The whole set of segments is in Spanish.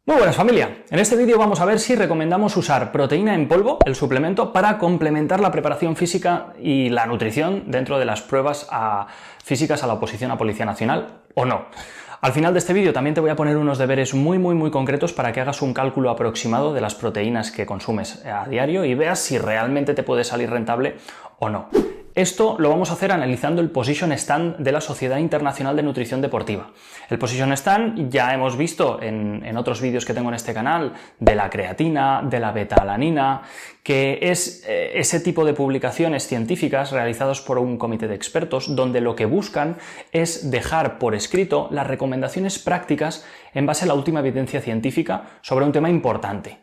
Muy buenas familia, en este vídeo vamos a ver si recomendamos usar proteína en polvo, el suplemento, para complementar la preparación física y la nutrición dentro de las pruebas físicas a la oposición a Policía Nacional o no. Al final de este vídeo también te voy a poner unos deberes muy concretos para que hagas un cálculo aproximado de las proteínas que consumes a diario y veas si realmente te puede salir rentable o no. Esto lo vamos a hacer analizando el Position Stand de la Sociedad Internacional de Nutrición Deportiva. El Position Stand ya hemos visto en otros vídeos que tengo en este canal de la creatina, de la beta-alanina, que es ese tipo de publicaciones científicas realizadas por un comité de expertos donde lo que buscan es dejar por escrito las recomendaciones prácticas en base a la última evidencia científica sobre un tema importante.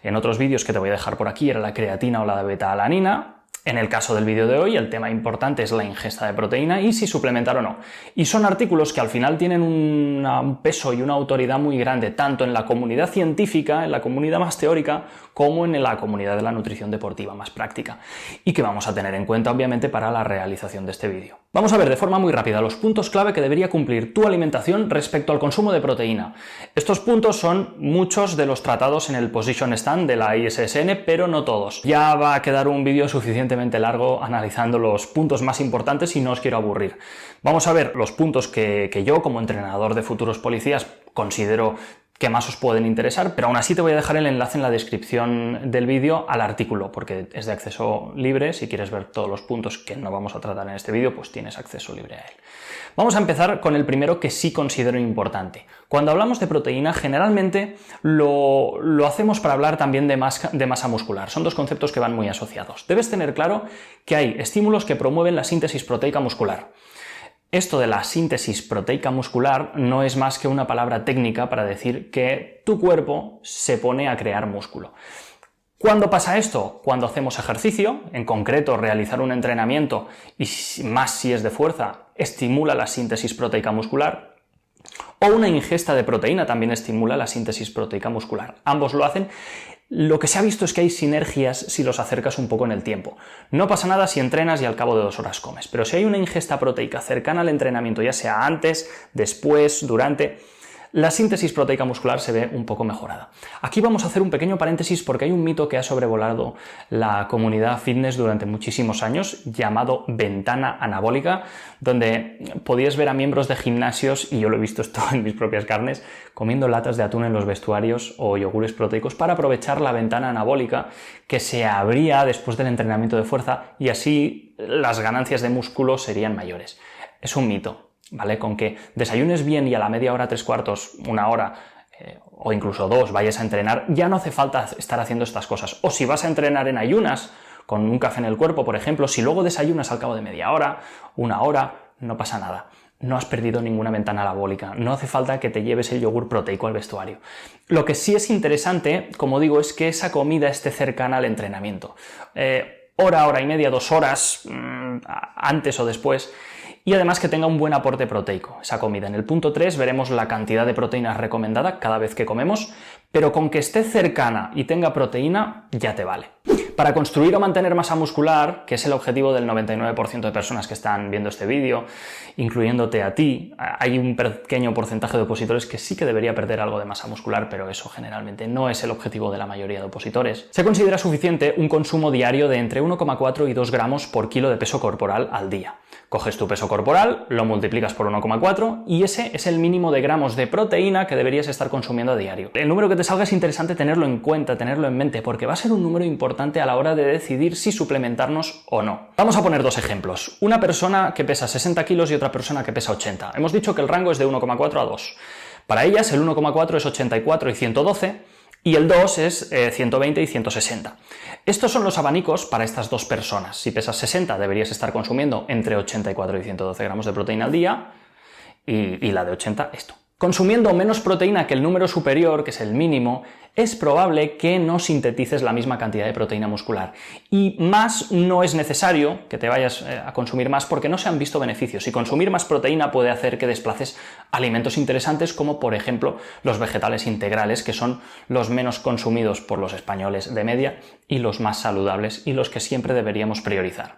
En otros vídeos que te voy a dejar por aquí era la creatina o la beta-alanina. En el caso del vídeo de hoy, el tema importante es la ingesta de proteína y si suplementar o no. Y son artículos que al final tienen un peso y una autoridad muy grande, tanto en la comunidad científica, en la comunidad más teórica, como en la comunidad de la nutrición deportiva más práctica. Y que vamos a tener en cuenta, obviamente, para la realización de este vídeo. Vamos a ver de forma muy rápida los puntos clave que debería cumplir tu alimentación respecto al consumo de proteína. Estos puntos son muchos de los tratados en el Position Stand de la ISSN, pero no todos. Ya va a quedar un vídeo suficientemente largo analizando los puntos más importantes y no os quiero aburrir. Vamos a ver los puntos que yo, como entrenador de futuros policías, considero que más os pueden interesar, pero aún así te voy a dejar el enlace en la descripción del vídeo al artículo, porque es de acceso libre. Si quieres ver todos los puntos que no vamos a tratar en este vídeo, pues tienes acceso libre a él. Vamos a empezar con el primero que sí considero importante. Cuando hablamos de proteína, generalmente lo hacemos para hablar también de masa muscular. Son dos conceptos que van muy asociados. Debes tener claro que hay estímulos que promueven la síntesis proteica muscular. Esto de la síntesis proteica muscular no es más que una palabra técnica para decir que tu cuerpo se pone a crear músculo. ¿Cuándo pasa esto? Cuando hacemos ejercicio, en concreto realizar un entrenamiento y más si es de fuerza, estimula la síntesis proteica muscular, o una ingesta de proteína también estimula la síntesis proteica muscular. Ambos lo hacen. Lo que se ha visto es que hay sinergias si los acercas un poco en el tiempo. No pasa nada si entrenas y al cabo de 2 horas comes, pero si hay una ingesta proteica cercana al entrenamiento, ya sea antes, después, durante, la síntesis proteica muscular se ve un poco mejorada. Aquí vamos a hacer un pequeño paréntesis porque hay un mito que ha sobrevolado la comunidad fitness durante muchísimos años llamado ventana anabólica, donde podías ver a miembros de gimnasios, y yo lo he visto esto en mis propias carnes, comiendo latas de atún en los vestuarios o yogures proteicos para aprovechar la ventana anabólica que se abría después del entrenamiento de fuerza y así las ganancias de músculo serían mayores. Es un mito. ¿Vale? Con que desayunes bien y a la media hora, 3/4, 1 hora o incluso 2 vayas a entrenar, ya no hace falta estar haciendo estas cosas. O si vas a entrenar en ayunas, con un café en el cuerpo, por ejemplo, si luego desayunas al cabo de media hora, 1 hora, no pasa nada. No has perdido ninguna ventana anabólica. No hace falta que te lleves el yogur proteico al vestuario. Lo que sí es interesante, como digo, es que esa comida esté cercana al entrenamiento. Hora y media, 2 horas antes o después. Y además que tenga un buen aporte proteico, esa comida. En el punto 3 veremos la cantidad de proteínas recomendada cada vez que comemos, pero con que esté cercana y tenga proteína ya te vale. Para construir o mantener masa muscular, que es el objetivo del 99% de personas que están viendo este vídeo, incluyéndote a ti, hay un pequeño porcentaje de opositores que sí que debería perder algo de masa muscular, pero eso generalmente no es el objetivo de la mayoría de opositores. Se considera suficiente un consumo diario de entre 1,4 y 2 gramos por kilo de peso corporal al día. Coges tu peso corporal, lo multiplicas por 1,4 y ese es el mínimo de gramos de proteína que deberías estar consumiendo a diario. El número que te salga es interesante tenerlo en cuenta, tenerlo en mente, porque va a ser un número importante a la hora de decidir si suplementarnos o no. Vamos a poner 2 ejemplos. Una persona que pesa 60 kilos y otra persona que pesa 80. Hemos dicho que el rango es de 1,4 a 2. Para ellas el 1,4 es 84 y 112 y el 2 es 120 y 160. Estos son los abanicos para estas dos personas. Si pesas 60 deberías estar consumiendo entre 84 y 112 gramos de proteína al día y la de 80 esto. Consumiendo menos proteína que el número superior, que es el mínimo, es probable que no sintetices la misma cantidad de proteína muscular. Y más no es necesario que te vayas a consumir más porque no se han visto beneficios. Y consumir más proteína puede hacer que desplaces alimentos interesantes como, por ejemplo, los vegetales integrales, que son los menos consumidos por los españoles de media y los más saludables y los que siempre deberíamos priorizar.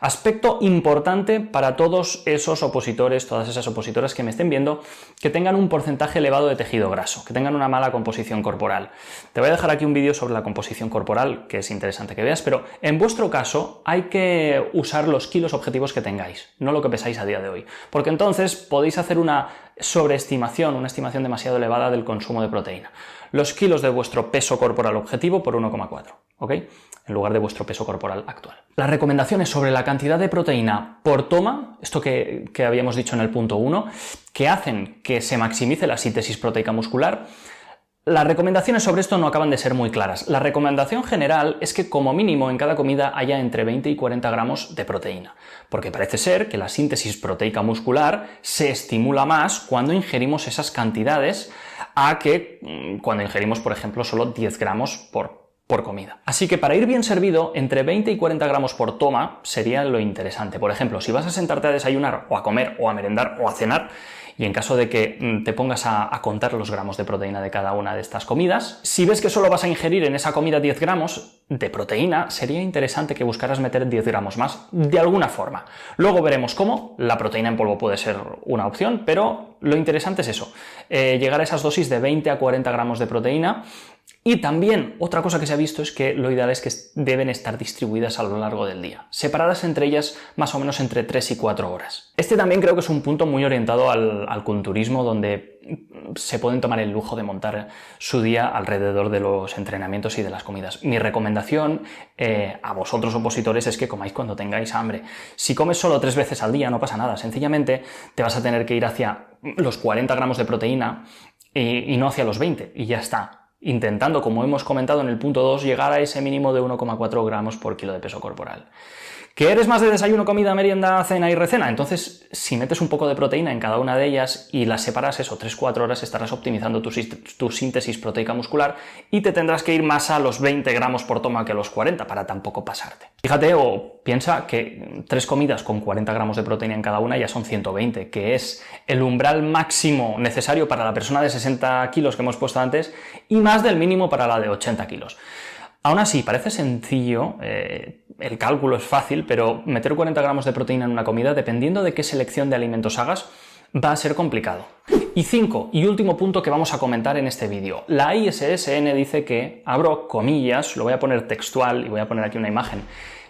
Aspecto importante para todos esos opositores, todas esas opositoras que me estén viendo, que tengan un porcentaje elevado de tejido graso, que tengan una mala composición corporal. Te voy a dejar aquí un vídeo sobre la composición corporal, que es interesante que veas, pero en vuestro caso hay que usar los kilos objetivos que tengáis, no lo que pesáis a día de hoy, porque entonces podéis hacer una sobreestimación, una estimación demasiado elevada del consumo de proteína. Los kilos de vuestro peso corporal objetivo por 1,4, ¿ok? En lugar de vuestro peso corporal actual. Las recomendaciones sobre la cantidad de proteína por toma, esto que habíamos dicho en el punto 1, que hacen que se maximice la síntesis proteica muscular, las recomendaciones sobre esto no acaban de ser muy claras. La recomendación general es que como mínimo en cada comida haya entre 20 y 40 gramos de proteína, porque parece ser que la síntesis proteica muscular se estimula más cuando ingerimos esas cantidades a que cuando ingerimos, por ejemplo, solo 10 gramos por comida. Así que para ir bien servido, entre 20 y 40 gramos por toma sería lo interesante. Por ejemplo, si vas a sentarte a desayunar o a comer o a merendar o a cenar, y en caso de que te pongas a contar los gramos de proteína de cada una de estas comidas, si ves que solo vas a ingerir en esa comida 10 gramos de proteína, sería interesante que buscaras meter 10 gramos más de alguna forma. Luego veremos cómo. La proteína en polvo puede ser una opción, pero lo interesante es eso, llegar a esas dosis de 20 a 40 gramos de proteína. Y también otra cosa que se ha visto es que lo ideal es que deben estar distribuidas a lo largo del día, separadas entre ellas más o menos entre 3 y 4 horas. Este también creo que es un punto muy orientado al culturismo, donde se pueden tomar el lujo de montar su día alrededor de los entrenamientos y de las comidas. Mi recomendación a vosotros opositores es que comáis cuando tengáis hambre. Si comes solo 3 veces al día no pasa nada, sencillamente te vas a tener que ir hacia los 40 gramos de proteína y no hacia los 20 y ya está. Intentando, como hemos comentado en el punto 2, llegar a ese mínimo de 1,4 gramos por kilo de peso corporal. ¿Que eres más de desayuno, comida, merienda, cena y recena? Entonces, si metes un poco de proteína en cada una de ellas y las separas 3-4 horas, estarás optimizando tu síntesis proteica muscular y te tendrás que ir más a los 20 gramos por toma que a los 40 para tampoco pasarte. Fíjate o piensa que 3 comidas con 40 gramos de proteína en cada una ya son 120, que es el umbral máximo necesario para la persona de 60 kilos que hemos puesto antes y más del mínimo para la de 80 kilos. Aún así, parece sencillo, el cálculo es fácil, pero meter 40 gramos de proteína en una comida, dependiendo de qué selección de alimentos hagas, va a ser complicado. Y 5 y último punto que vamos a comentar en este vídeo. La ISSN dice que, abro comillas, lo voy a poner textual y voy a poner aquí una imagen,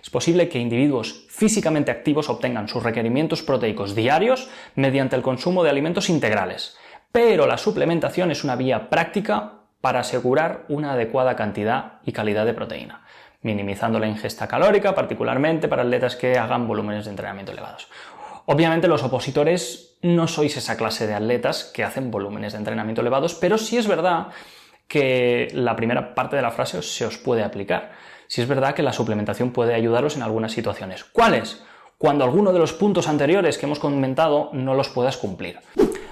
es posible que individuos físicamente activos obtengan sus requerimientos proteicos diarios mediante el consumo de alimentos integrales, pero la suplementación es una vía práctica para asegurar una adecuada cantidad y calidad de proteína, minimizando la ingesta calórica, particularmente para atletas que hagan volúmenes de entrenamiento elevados. Obviamente los opositores no sois esa clase de atletas que hacen volúmenes de entrenamiento elevados, pero sí es verdad que la primera parte de la frase se os puede aplicar. Sí es verdad que la suplementación puede ayudaros en algunas situaciones. ¿Cuáles? Cuando alguno de los puntos anteriores que hemos comentado no los puedas cumplir.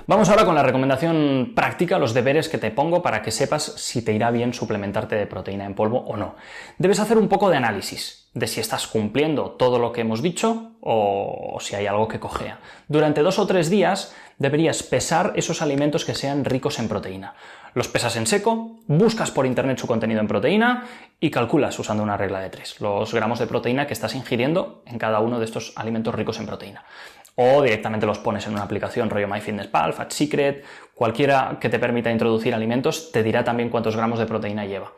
Vamos ahora con la recomendación práctica, los deberes que te pongo para que sepas si te irá bien suplementarte de proteína en polvo o no. Debes hacer un poco de análisis de si estás cumpliendo todo lo que hemos dicho o si hay algo que cojea. Durante 2 o 3 días deberías pesar esos alimentos que sean ricos en proteína. Los pesas en seco, buscas por internet su contenido en proteína y calculas usando una regla de 3 los gramos de proteína que estás ingiriendo en cada uno de estos alimentos ricos en proteína. O directamente los pones en una aplicación rollo MyFitnessPal, Fat Secret, cualquiera que te permita introducir alimentos te dirá también cuántos gramos de proteína lleva.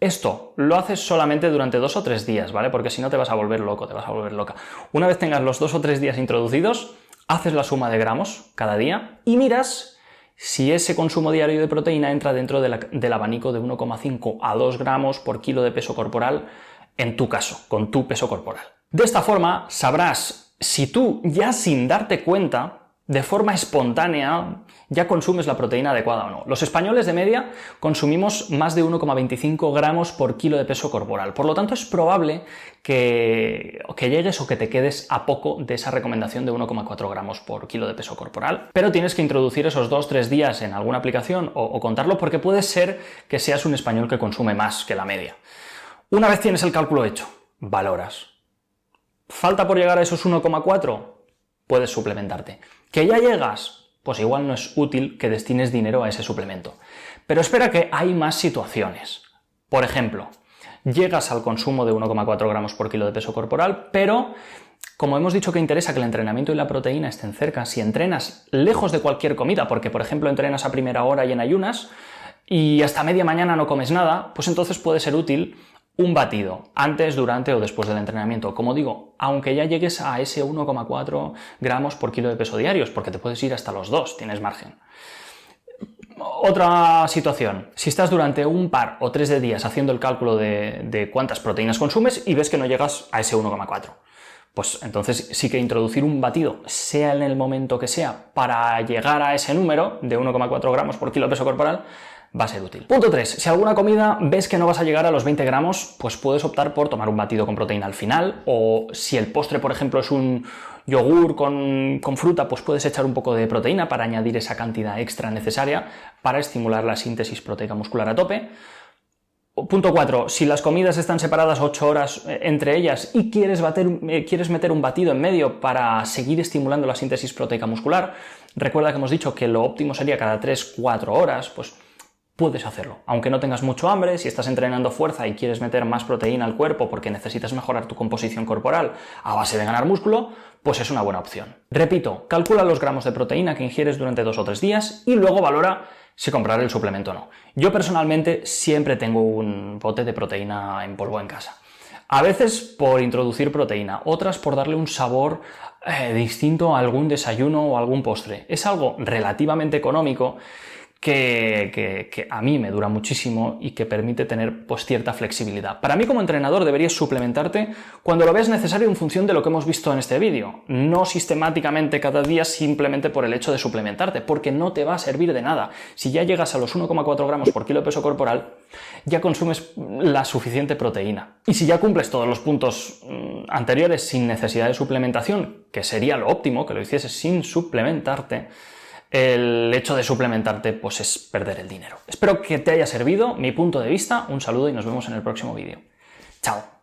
Esto lo haces solamente durante 2 o 3 días, ¿vale? Porque si no te vas a volver loco, te vas a volver loca. Una vez tengas los 2 o 3 días introducidos, haces la suma de gramos cada día y miras si ese consumo diario de proteína entra dentro del abanico de 1,5 a 2 gramos por kilo de peso corporal, en tu caso, con tu peso corporal. De esta forma sabrás si tú, ya sin darte cuenta, de forma espontánea, ya consumes la proteína adecuada o no. Los españoles de media consumimos más de 1,25 gramos por kilo de peso corporal. Por lo tanto, es probable que llegues o que te quedes a poco de esa recomendación de 1,4 gramos por kilo de peso corporal. Pero tienes que introducir esos 2-3 días en alguna aplicación o contarlo porque puede ser que seas un español que consume más que la media. Una vez tienes el cálculo hecho, valoras. ¿Falta por llegar a esos 1,4? Puedes suplementarte. ¿Que ya llegas? Pues igual no es útil que destines dinero a ese suplemento. Pero espera que hay más situaciones. Por ejemplo, llegas al consumo de 1,4 gramos por kilo de peso corporal, pero Como hemos dicho que interesa que el entrenamiento y la proteína estén cerca, si entrenas lejos de cualquier comida, porque por ejemplo entrenas a primera hora y en ayunas, y hasta media mañana no comes nada, pues entonces puede ser útil un batido, antes, durante o después del entrenamiento. Como digo, aunque ya llegues a ese 1,4 gramos por kilo de peso diarios, porque te puedes ir hasta los 2, tienes margen. Otra situación, si estás durante un par o 3 de días haciendo el cálculo de cuántas proteínas consumes y ves que no llegas a ese 1,4, pues entonces sí que introducir un batido, sea en el momento que sea, para llegar a ese número de 1,4 gramos por kilo de peso corporal, va a ser útil. Punto 3. Si alguna comida ves que no vas a llegar a los 20 gramos, pues puedes optar por tomar un batido con proteína al final, o si el postre, por ejemplo, es un yogur con fruta, pues puedes echar un poco de proteína para añadir esa cantidad extra necesaria para estimular la síntesis proteica muscular a tope. Punto 4. Si las comidas están separadas 8 horas entre ellas y quieres meter un batido en medio para seguir estimulando la síntesis proteica muscular, recuerda que hemos dicho que lo óptimo sería cada 3-4 horas, pues puedes hacerlo. Aunque no tengas mucho hambre, si estás entrenando fuerza y quieres meter más proteína al cuerpo porque necesitas mejorar tu composición corporal a base de ganar músculo, pues es una buena opción. Repito, calcula los gramos de proteína que ingieres durante 2 o 3 días y luego valora si comprar el suplemento o no. Yo personalmente siempre tengo un bote de proteína en polvo en casa. A veces por introducir proteína, otras por darle un sabor distinto a algún desayuno o algún postre. Es algo relativamente económico que a mí me dura muchísimo y que permite tener pues cierta flexibilidad. Para mí como entrenador deberías suplementarte cuando lo veas necesario en función de lo que hemos visto en este vídeo, no sistemáticamente cada día simplemente por el hecho de suplementarte, porque no te va a servir de nada. Si ya llegas a los 1,4 gramos por kilo de peso corporal, ya consumes la suficiente proteína. Y si ya cumples todos los puntos anteriores sin necesidad de suplementación, que sería lo óptimo, que lo hicieses sin suplementarte, el hecho de suplementarte pues es perder el dinero. Espero que te haya servido mi punto de vista, un saludo y nos vemos en el próximo vídeo. Chao.